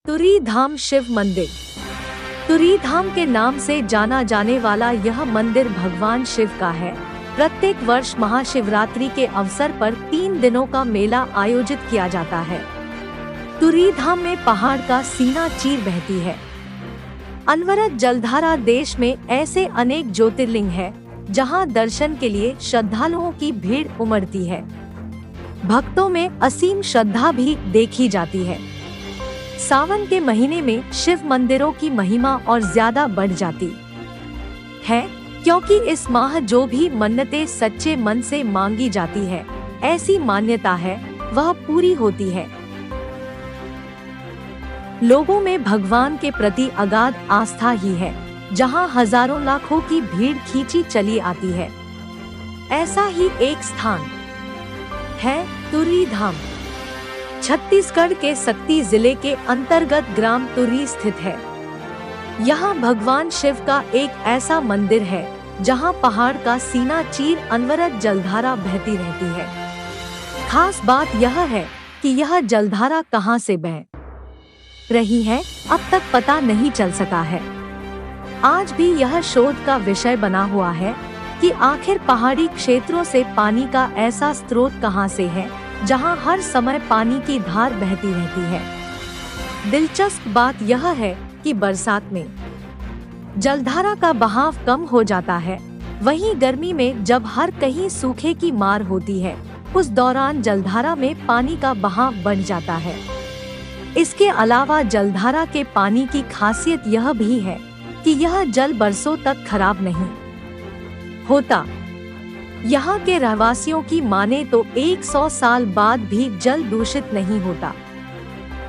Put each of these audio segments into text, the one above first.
तुरी धाम शिव मंदिर। तुरी धाम के नाम से जाना जाने वाला यह मंदिर भगवान शिव का है। प्रत्येक वर्ष महाशिवरात्रि के अवसर पर 3 दिनों का मेला आयोजित किया जाता है। तुरी धाम में पहाड़ का सीना चीर बहती है। अनवरत जलधारा। देश में ऐसे अनेक ज्योतिर्लिंग है जहां दर्शन के लिए श्रद्धालुओं की भीड़ उमड़ती है। भक्तों में असीम श्रद्धा भी देखी जाती है। सावन के महीने में शिव मंदिरों की महिमा और ज्यादा बढ़ जाती है, क्योंकि इस माह जो भी मन्नतें सच्चे मन से मांगी जाती है, ऐसी मान्यता है, वह पूरी होती है। लोगों में भगवान के प्रति अगाध आस्था ही है, जहां हजारों लाखों की भीड़ खींची चली आती है। ऐसा ही एक स्थान है तुरी धाम। छत्तीसगढ़ के सक्ती जिले के अंतर्गत ग्राम तुरी स्थित है। यहाँ भगवान शिव का एक ऐसा मंदिर है जहाँ पहाड़ का सीना चीर अनवरत जलधारा बहती रहती है। खास बात यह है कि यह जलधारा कहाँ से बह रही है, अब तक पता नहीं चल सका है। आज भी यह शोध का विषय बना हुआ है कि आखिर पहाड़ी क्षेत्रों से पानी का ऐसा स्रोत कहाँ से है जहां हर समय पानी की धार बहती रहती है। दिलचस्प बात यह है कि बरसात में जलधारा का बहाव कम हो जाता है, वहीं गर्मी में जब हर कहीं सूखे की मार होती है, उस दौरान जलधारा में पानी का बहाव बढ़ जाता है। इसके अलावा जलधारा के पानी की खासियत यह भी है कि यह जल बरसों तक खराब नहीं होता। यहाँ के रहवासियों की माने तो 100 साल बाद भी जल दूषित नहीं होता।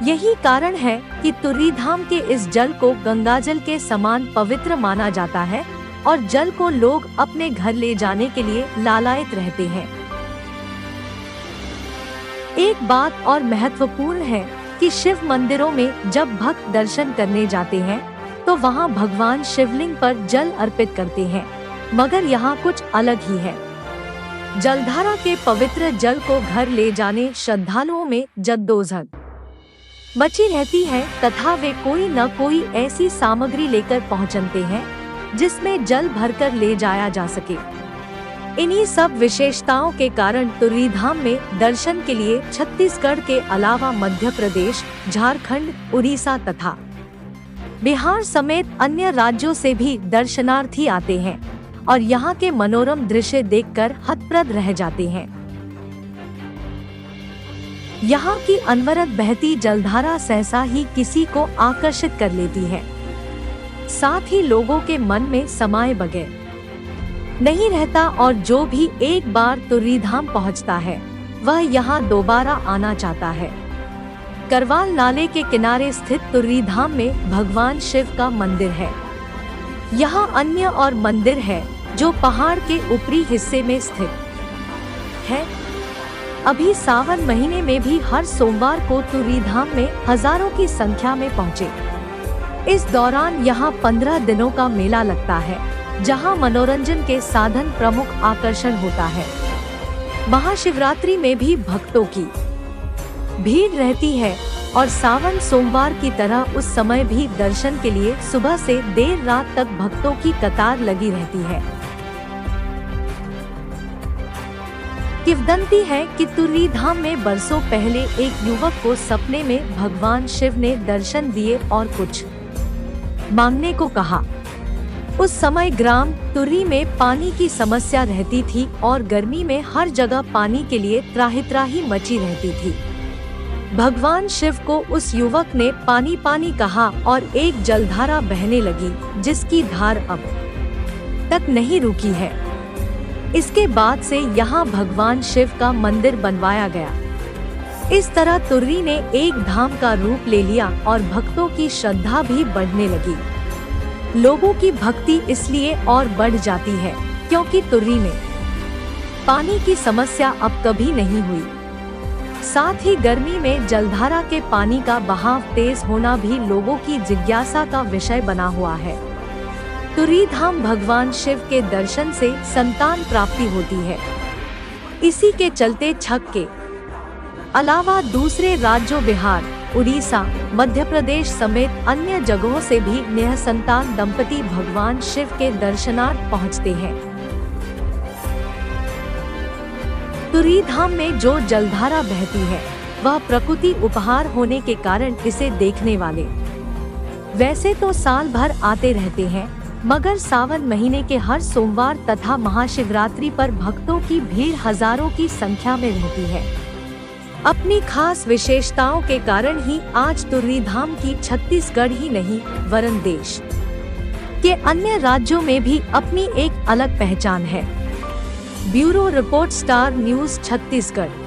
यही कारण है कि तुरी धाम के इस जल को गंगाजल के समान पवित्र माना जाता है और जल को लोग अपने घर ले जाने के लिए लालायित रहते हैं। एक बात और महत्वपूर्ण है कि शिव मंदिरों में जब भक्त दर्शन करने जाते हैं तो वहाँ भगवान शिवलिंग पर जल अर्पित करते हैं, मगर यहाँ कुछ अलग ही है। जलधारा के पवित्र जल को घर ले जाने श्रद्धालुओं में जद्दोजहद मची रहती है तथा वे कोई न कोई ऐसी सामग्री लेकर पहुंचते हैं जिसमें जल भरकर ले जाया जा सके। इन्हीं सब विशेषताओं के कारण तुरी धाम में दर्शन के लिए छत्तीसगढ़ के अलावा मध्य प्रदेश, झारखंड, उड़ीसा तथा बिहार समेत अन्य राज्यों से भी दर्शनार्थी आते हैं और यहाँ के मनोरम दृश्य देखकर हतप्रभ रह जाते हैं। यहाँ की अनवरत बहती जलधारा सहसा ही किसी को आकर्षित कर लेती है, साथ ही लोगों के मन में समाये बगैर नहीं रहता और जो भी एक बार तुरी धाम पहुँचता है वह यहाँ दोबारा आना चाहता है। करवाल नाले के किनारे स्थित तुरी धाम में भगवान शिव का मंदिर है। यहाँ अन्य और मंदिर है जो पहाड़ के ऊपरी हिस्से में स्थित है। अभी सावन महीने में भी हर सोमवार को तुरी धाम में हजारों की संख्या में पहुँचे। इस दौरान यहाँ 15 दिनों का मेला लगता है, जहाँ मनोरंजन के साधन प्रमुख आकर्षण होता है। महाशिवरात्रि में भी भक्तों की भीड़ रहती है और सावन सोमवार की तरह उस समय भी दर्शन के लिए सुबह से देर रात तक भक्तों की कतार लगी रहती है। किंवदंती है कि तुरी धाम में बरसों पहले एक युवक को सपने में भगवान शिव ने दर्शन दिए और कुछ मांगने को कहा। उस समय ग्राम तुरी में पानी की समस्या रहती थी और गर्मी में हर जगह पानी के लिए त्राही मची रहती थी। भगवान शिव को उस युवक ने पानी पानी कहा और एक जलधारा बहने लगी जिसकी धार अब तक नहीं रुकी है। इसके बाद से यहाँ भगवान शिव का मंदिर बनवाया गया। इस तरह तुर्री ने एक धाम का रूप ले लिया और भक्तों की श्रद्धा भी बढ़ने लगी। लोगों की भक्ति इसलिए और बढ़ जाती है क्योंकि तुर्री में पानी की समस्या अब कभी नहीं हुई। साथ ही गर्मी में जलधारा के पानी का बहाव तेज होना भी लोगों की जिज्ञासा का विषय बना हुआ है। तुरी धाम भगवान शिव के दर्शन से संतान प्राप्ति होती है। इसी के चलते छक के अलावा दूसरे राज्यों बिहार, उड़ीसा, मध्य प्रदेश समेत अन्य जगहों से भी निःसंतान दंपति भगवान शिव के दर्शनार्थ पहुँचते हैं। तुर्री धाम में जो जलधारा बहती है वह प्रकृति उपहार होने के कारण इसे देखने वाले वैसे तो साल भर आते रहते हैं, मगर सावन महीने के हर सोमवार तथा महाशिवरात्रि पर भक्तों की भीड़ हजारों की संख्या में रहती है। अपनी खास विशेषताओं के कारण ही आज तुर्री धाम की छत्तीसगढ़ ही नहीं वरन देश के अन्य राज्यों में भी अपनी एक अलग पहचान है। Bureau report, star news Chhattisgarh.